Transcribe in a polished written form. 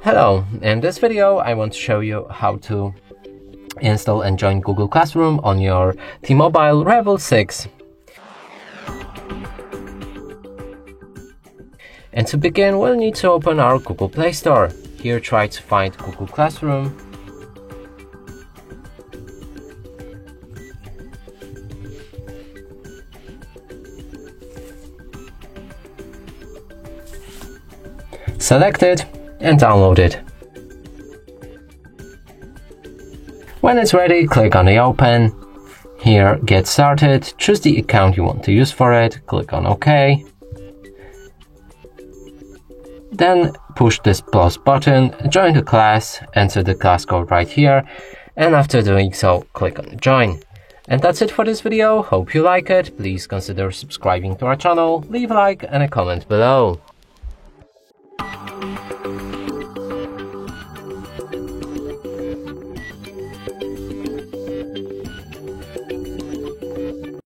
Hello, in this video I want to show you how to install and join Google Classroom on your T-Mobile Revel 6. And to begin, we'll need to open our Google Play Store. Here try to find Google Classroom. Select it and download it. When it's ready, click on the Open. Here, Get Started. Choose the account you want to use for it. Click on OK. Then push this plus button, join the class, enter the class code right here, and after doing so, click on Join. And that's it for this video. Hope you like it. Please consider subscribing to our channel, leave a like and a comment below.